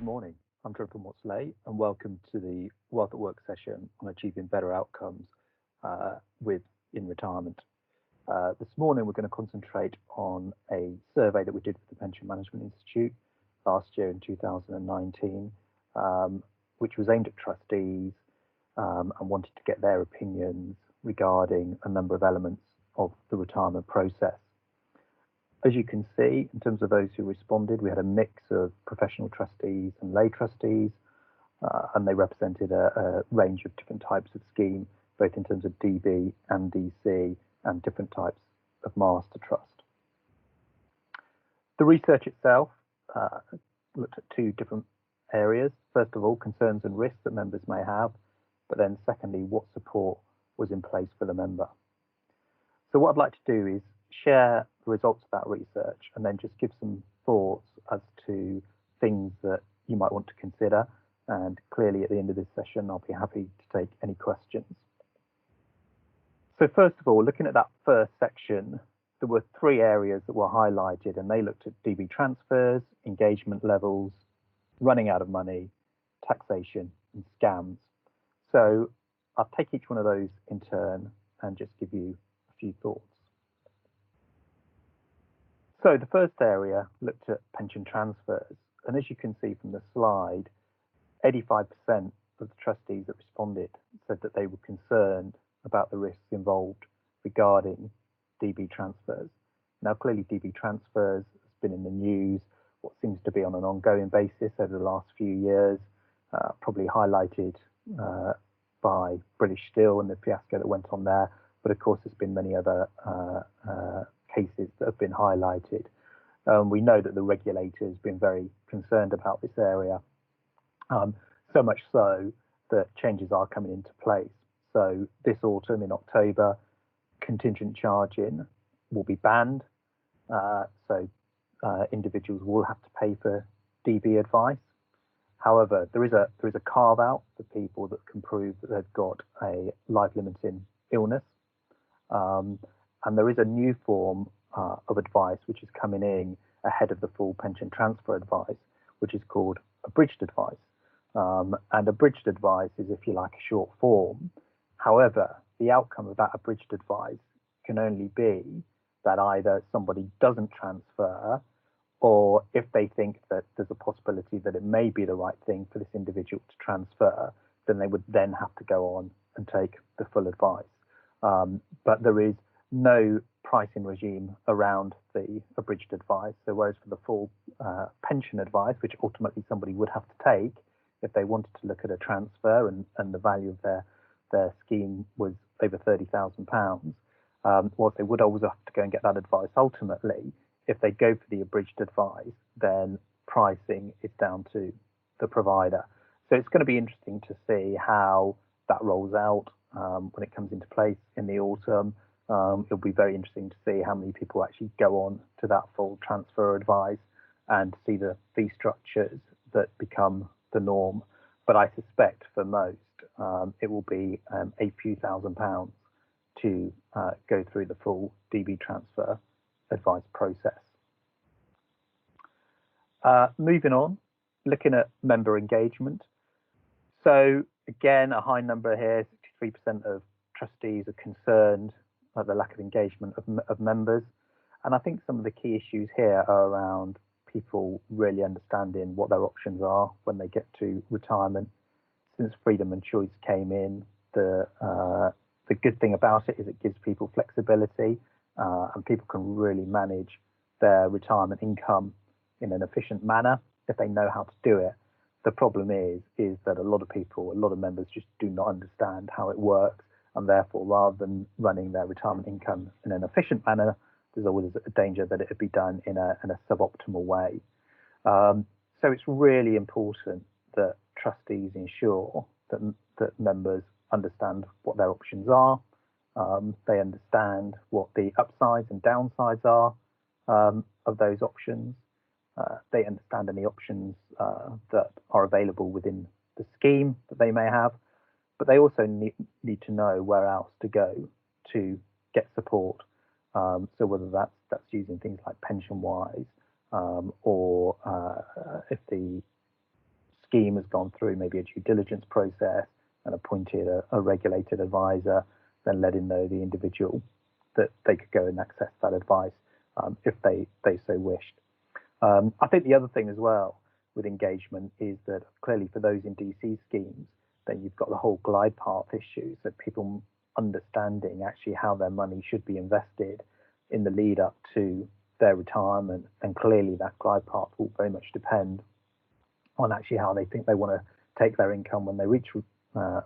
Good morning. I'm Jonathan Watts-Ley, and welcome to the Wealth at Work session on achieving better outcomes with in retirement. This morning, we're going to concentrate on a survey that we did with the Pension Management Institute last year in 2019, which was aimed at trustees and wanted to get their opinions regarding a number of elements of the retirement process. As you can see, in terms of those who responded, we had a mix of professional trustees and lay trustees, and they represented a range of different types of scheme, both in terms of DB and DC, and different types of master trust. The research itself looked at two different areas. First of all, concerns and risks that members may have, but then secondly, what support was in place for the member. So what I'd like to do is share the results of that research and then just give some thoughts as to things that you might want to consider. And clearly at the end of this session, I'll be happy to take any questions. So first of all, looking at that first section, there were three areas that were highlighted, and they looked at DB transfers, engagement levels, running out of money, taxation, and scams. So I'll take each one of those in turn and just give you a few thoughts. So the first area looked at pension transfers, and as you can see from the slide, 85% of the trustees that responded said that they were concerned about the risks involved regarding DB transfers. Now, clearly DB transfers has been in the news, what seems to be on an ongoing basis over the last few years, probably highlighted by British Steel and the fiasco that went on there, but of course there's been many other cases that have been highlighted. We know that the regulator has been very concerned about this area, so much so that changes are coming into place. So this autumn in October, contingent charging will be banned. So individuals will have to pay for DB advice. However, there is a carve out for people that can prove that they've got a life limiting illness. And there is a new form of advice which is coming in ahead of the full pension transfer advice, which is called abridged advice. And abridged advice is, if you like, a short form. However, the outcome of that abridged advice can only be that either somebody doesn't transfer, or if they think that there's a possibility that it may be the right thing for this individual to transfer, then they would then have to go on and take the full advice. But there is no pricing regime around the abridged advice. So whereas for the full pension advice, which ultimately somebody would have to take if they wanted to look at a transfer and the value of their scheme was over £30,000, whilst they would always have to go and get that advice ultimately, if they go for the abridged advice, then pricing is down to the provider. So it's going to be interesting to see how that rolls out when it comes into place in the autumn. It'll be very interesting to see how many people actually go on to that full transfer advice and see the fee structures that become the norm. But I suspect for most, it will be a few £1,000s to go through the full DB transfer advice process. Moving on, looking at member engagement. So again, a high number here, 63% of trustees are concerned at the lack of engagement of members. And I think some of the key issues here are around people really understanding what their options are when they get to retirement. Since freedom and choice came in, the good thing about it is it gives people flexibility, and people can really manage their retirement income in an efficient manner if they know how to do it. The problem is that a lot of members just do not understand how it works, and therefore, rather than running their retirement income in an efficient manner, there's always a danger that it would be done in a suboptimal way. So it's really important that trustees ensure that members understand what their options are. They understand what the upsides and downsides are of those options. They understand any options that are available within the scheme that they may have, but they also need to know where else to go to get support. So whether that's using things like PensionWise, or if the scheme has gone through maybe a due diligence process and appointed a regulated advisor, then letting know the individual that they could go and access that advice if they so wished. I think the other thing as well with engagement is that clearly for those in DC schemes, then you've got the whole glide path issue, so people understanding actually how their money should be invested in the lead up to their retirement, and clearly that glide path will very much depend on actually how they think they want to take their income when they reach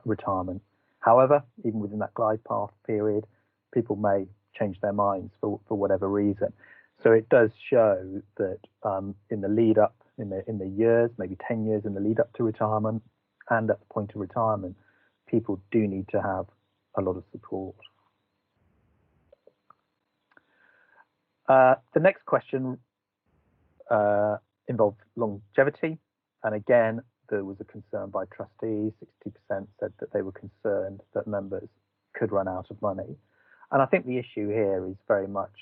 retirement. However, even within that glide path period, people may change their minds for whatever reason. So it does show that in the lead up, in the years, maybe 10 years in the lead up to retirement and at the point of retirement, people do need to have a lot of support. The next question involved longevity. And again, there was a concern by trustees. 60% said that they were concerned that members could run out of money. And I think the issue here is very much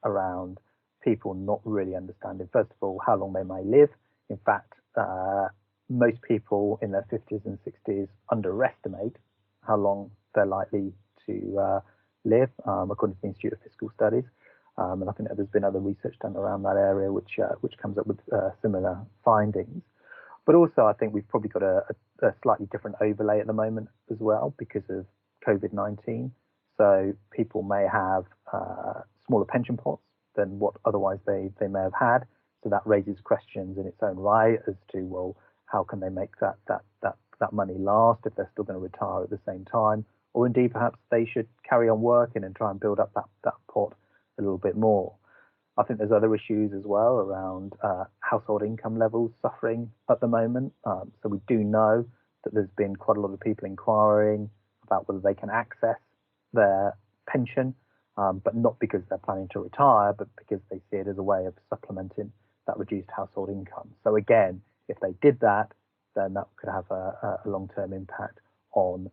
around people not really understanding, first of all, how long they may live. In fact, most people in their 50s and 60s underestimate how long they're likely to live, according to the Institute of Fiscal Studies. And I think that there's been other research done around that area which comes up with similar findings. But also, I think we've probably got a slightly different overlay at the moment as well because of COVID-19. So people may have smaller pension pots than what otherwise they may have had. So that raises questions in its own right as to, well, how can they make that money last if they're still going to retire at the same time? Or indeed, perhaps they should carry on working and try and build up that pot a little bit more. I think there's other issues as well around household income levels suffering at the moment. So we do know that there's been quite a lot of people inquiring about whether they can access their pension, but not because they're planning to retire, but because they see it as a way of supplementing that reduced household income. So again, if they did that, then that could have a long-term impact on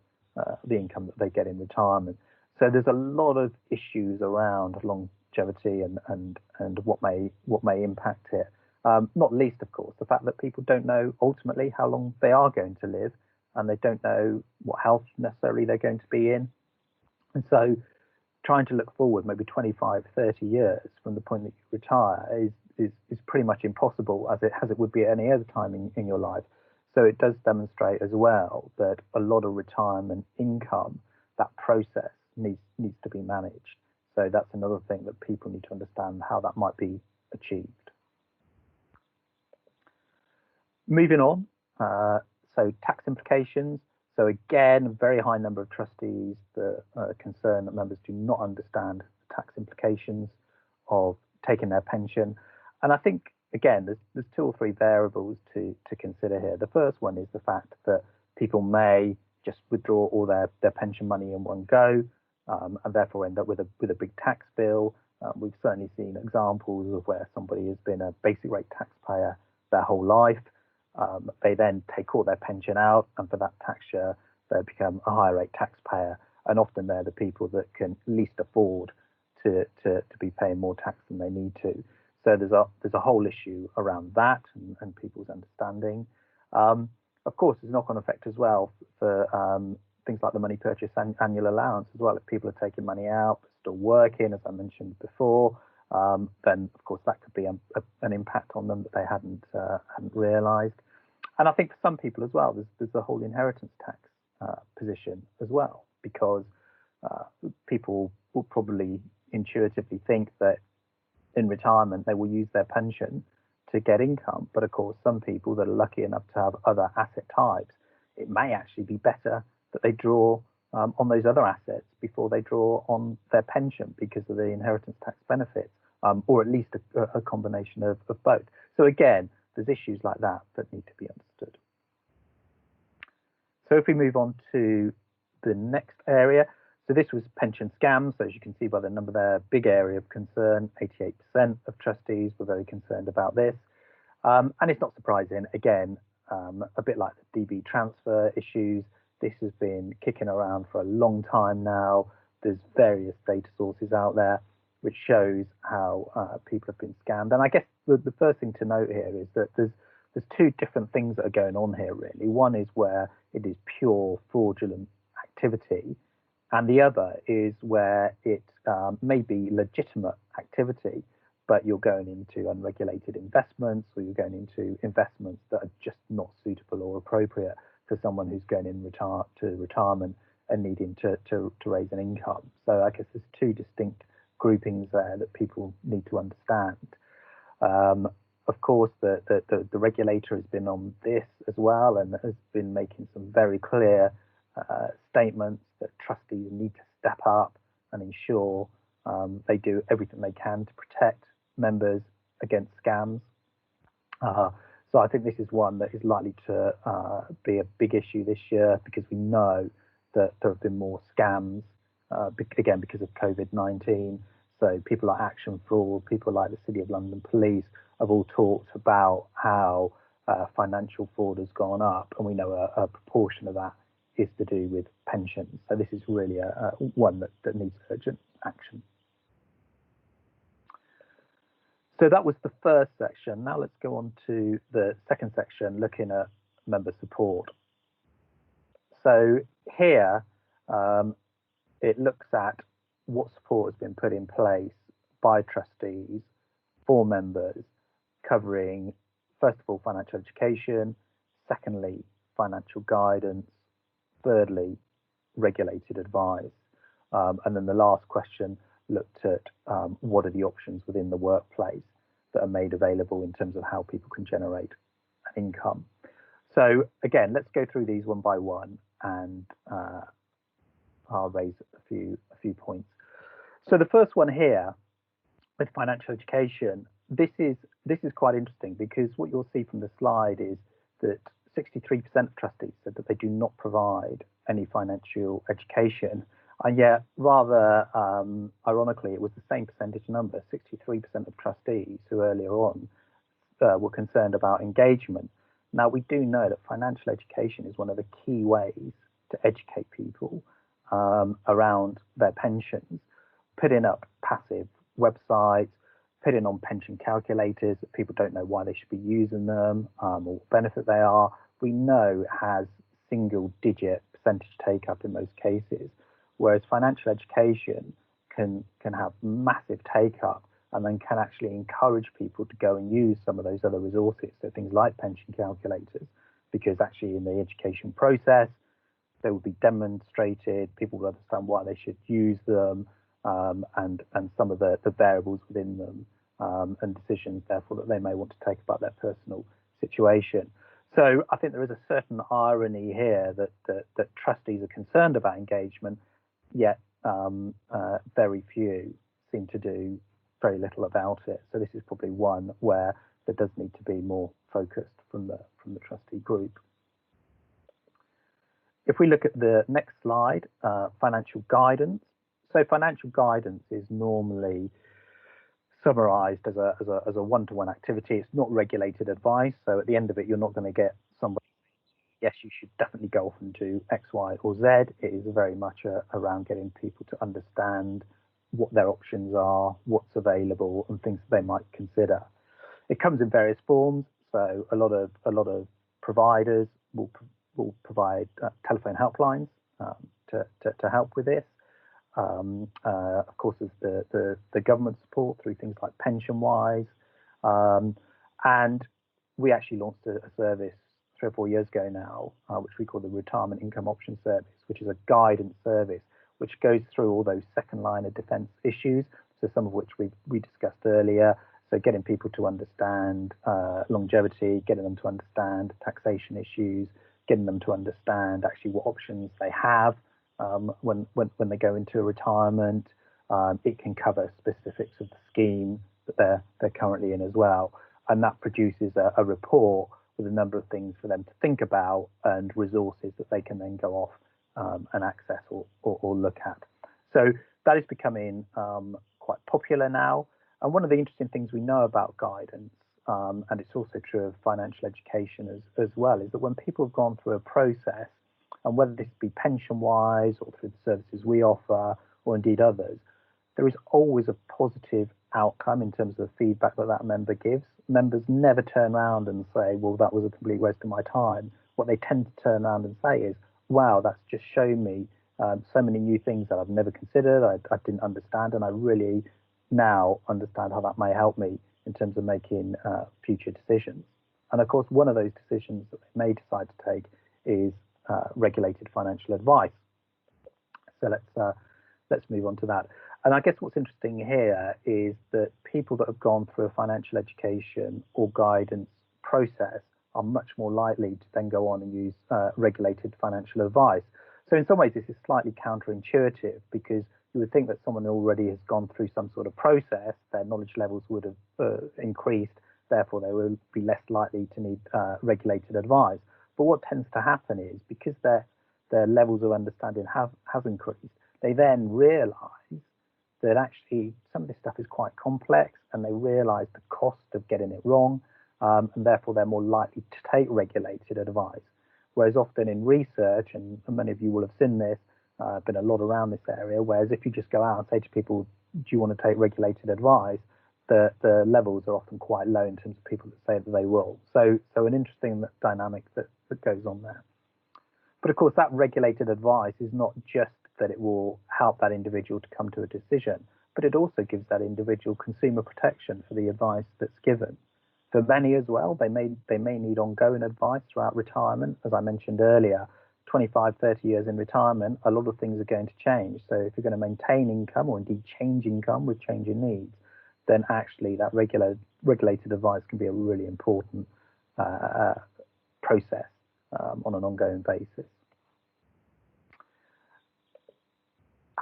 the income that they get in retirement. So there's a lot of issues around longevity and what may impact it. Not least, of course, the fact that people don't know ultimately how long they are going to live, and they don't know what health necessarily they're going to be in. And so trying to look forward maybe 25, 30 years from the point that you retire is pretty much impossible as it would be at any other time in your life. So it does demonstrate as well that a lot of retirement income, that process needs to be managed. So that's another thing that people need to understand how that might be achieved. Moving on, so tax implications. So again, a very high number of trustees that are concerned that members do not understand the tax implications of taking their pension. And I think, again, there's two or three variables to consider here. The first one is the fact that people may just withdraw all their pension money in one go, and therefore end up with a big tax bill. We've certainly seen examples of where somebody has been a basic rate taxpayer their whole life. They then take all their pension out, and for that tax year, they become a higher rate taxpayer. And often they're the people that can least afford to be paying more tax than they need to. So there's a whole issue around that and people's understanding. Of course, there's a knock-on effect as well for things like the money purchase annual allowance as well. If people are taking money out, but still working, as I mentioned before, then of course that could be an impact on them that they hadn't realised. And I think for some people as well, there's the whole inheritance tax position as well, because people will probably intuitively think that in retirement they will use their pension to get income. But of course, some people that are lucky enough to have other asset types, it may actually be better that they draw on those other assets before they draw on their pension because of the inheritance tax benefits, or at least a combination of both. So again, there's issues like that need to be understood. So if we move on to the next area, so this was pension scams. So as you can see by the number there, big area of concern. 88% of trustees were very concerned about this. And it's not surprising, again, a bit like the DB transfer issues, this has been kicking around for a long time now. There's various data sources out there which shows how people have been scammed. And I guess the first thing to note here is that there's there's two different things that are going on here, really. One is where it is pure fraudulent activity, and the other is where it may be legitimate activity, but you're going into unregulated investments, or you're going into investments that are just not suitable or appropriate for someone who's going in to retirement and needing to raise an income. So I guess there's two distinct groupings there that people need to understand. Of course, the regulator has been on this as well and has been making some very clear statements that trustees need to step up and ensure they do everything they can to protect members against scams. So I think this is one that is likely to be a big issue this year, because we know that there have been more scams, again, because of COVID-19. So people like Action Fraud, people like the City of London Police have all talked about how financial fraud has gone up, and we know a proportion of that is to do with pensions. So this is really one that needs urgent action. So that was the first section. Now let's go on to the second section, looking at member support. So here it looks at what support has been put in place by trustees for members, covering, first of all, financial education, secondly, financial guidance, thirdly, regulated advice. And then the last question looked at what are the options within the workplace that are made available in terms of how people can generate an income. So again, let's go through these one by one, and I'll raise a few points. So the first one here with financial education, this is quite interesting, because what you'll see from the slide is that 63% of trustees said that they do not provide any financial education. And yet, rather ironically, it was the same percentage number, 63% of trustees who earlier on were concerned about engagement. Now, we do know that financial education is one of the key ways to educate people around their pensions, putting up passive websites, putting on pension calculators that people don't know why they should be using them or what benefit they are. We know it has single-digit percentage take-up in most cases, whereas financial education can have massive take-up and then can actually encourage people to go and use some of those other resources, so things like pension calculators, because actually in the education process, they will be demonstrated, people will understand why they should use them, and some of the variables within them, and decisions, therefore, that they may want to take about their personal situation. So I think there is a certain irony here that trustees are concerned about engagement, yet very few seem to do very little about it. So this is probably one where there does need to be more focused from the trustee group. If we look at the next slide, financial guidance. So financial guidance is normally summarized as a one-to-one activity. It's not regulated advice. So at the end of it, you're not going to get somebody, yes, you should definitely go off and do X, Y, or Z. It is very much around getting people to understand what their options are, what's available, and things that they might consider. It comes in various forms. So a lot of providers will provide telephone helplines to help with this. Of course, there's the government support through things like PensionWise, and we actually launched a service 3 or 4 years ago now, which we call the Retirement Income Option Service, which is a guidance service which goes through all those second line of defence issues, so some of which we discussed earlier. So getting people to understand longevity, getting them to understand taxation issues, getting them to understand actually what options they have when they go into retirement. It can cover specifics of the scheme that they're currently in as well, and that produces a report with a number of things for them to think about and resources that they can then go off and access or look at. So that is becoming quite popular now. And one of the interesting things we know about guidance, and it's also true of financial education as well, is that when people have gone through a process, and whether this be PensionWise or through the services we offer, or indeed others, there is always a positive outcome in terms of the feedback that that member gives. Members never turn around and say, well, that was a complete waste of my time. What they tend to turn around and say is, wow, that's just shown me so many new things that I've never considered, I didn't understand, and I really now understand how that may help me in terms of making future decisions. And of course, one of those decisions that they may decide to take is regulated financial advice. So let's move on to that. And I guess what's interesting here is that people that have gone through a financial education or guidance process are much more likely to then go on and use regulated financial advice. So in some ways, this is slightly counterintuitive, because you would think that someone already has gone through some sort of process, their knowledge levels would have increased, therefore they will be less likely to need regulated advice. But what tends to happen is, because their levels of understanding have increased, they then realise that actually some of this stuff is quite complex, and they realise the cost of getting it wrong, and therefore they're more likely to take regulated advice. Whereas often in research, and many of you will have seen this, been a lot around this area, whereas if you just go out and say to people, do you want to take regulated advice, the levels are often quite low in terms of people that say that they will. So an interesting dynamic that goes on there. But of course, that regulated advice is not just that it will help that individual to come to a decision, but it also gives that individual consumer protection for the advice that's given. For many as well, they may need ongoing advice throughout retirement. As I mentioned earlier, 25, 30 years in retirement, a lot of things are going to change. So if you're going to maintain income, or indeed change income with changing needs, then actually that regulated advice can be a really important process on an ongoing basis.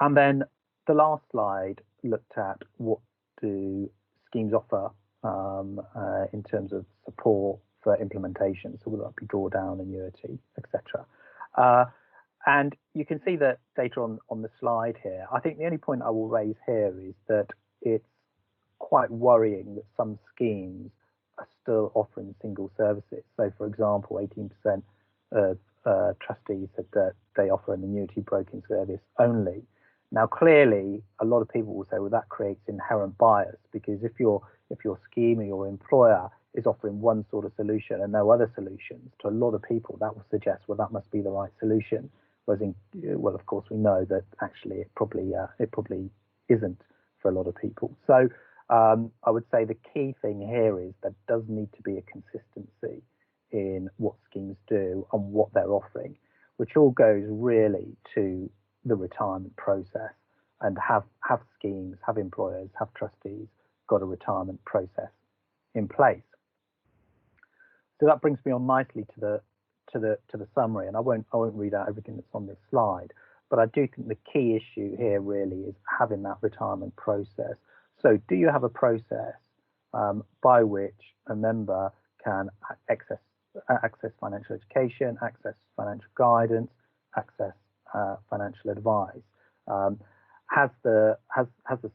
And then the last slide looked at what do schemes offer in terms of support for implementation. So will that be drawdown, annuity, etc. And you can see that data on the slide here. I think the only point I will raise here is that it's quite worrying that some schemes are still offering single services. So for example, 18% of trustees said that they offer an annuity broking service only. Now, clearly, a lot of people will say, well, that creates inherent bias, because if your scheme or your employer is offering one sort of solution and no other solutions, to a lot of people, that will suggest, well, that must be the right solution. Whereas, well, of course, we know that actually it probably isn't for a lot of people. So I would say the key thing here is there does need to be a consistency in what schemes do and what they're offering, which all goes really to the retirement process, and have schemes, have employers, have trustees got a retirement process in place. So that brings me on nicely to the summary, and I won't read out everything that's on this slide, but I do think the key issue here really is having that retirement process. So do you have a process by which a member can access financial education, access financial guidance, access financial advice? Has the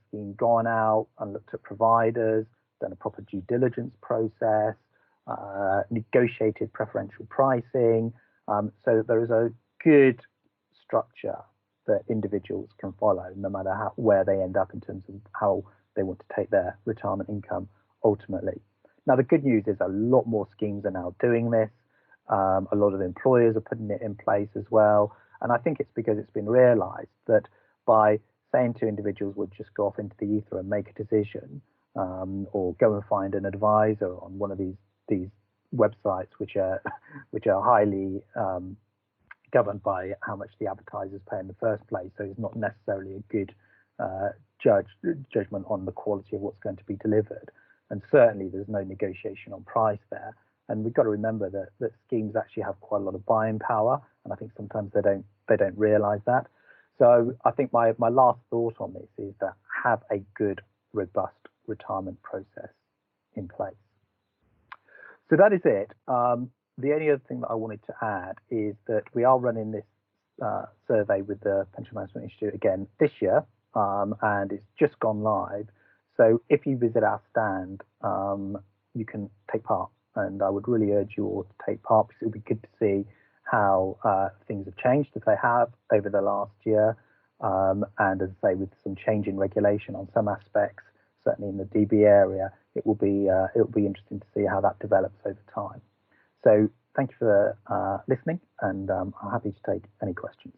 scheme gone out and looked at providers, done a proper due diligence process, negotiated preferential pricing, so that there is a good structure that individuals can follow, no matter where they end up in terms of how they want to take their retirement income ultimately. Now, the good news is a lot more schemes are now doing this. A lot of employers are putting it in place as well. And I think it's because it's been realised that by saying to individuals, we'll just go off into the ether and make a decision, or go and find an advisor on one of these websites, which are highly governed by how much the advertisers pay in the first place. So it's not necessarily a good judgment on the quality of what's going to be delivered. And certainly there's no negotiation on price there. And we've got to remember that schemes actually have quite a lot of buying power, and I think sometimes they don't realise that. So I think my last thought on this is that have a good, robust retirement process in place. So that is it. The only other thing that I wanted to add is that we are running this survey with the Pension Management Institute again this year, and it's just gone live. So if you visit our stand, you can take part. And I would really urge you all to take part, because it would be good to see how things have changed, if they have, over the last year. And as I say, with some change in regulation on some aspects, certainly in the DB area, it will be interesting to see how that develops over time. So thank you for listening, and I'm happy to take any questions.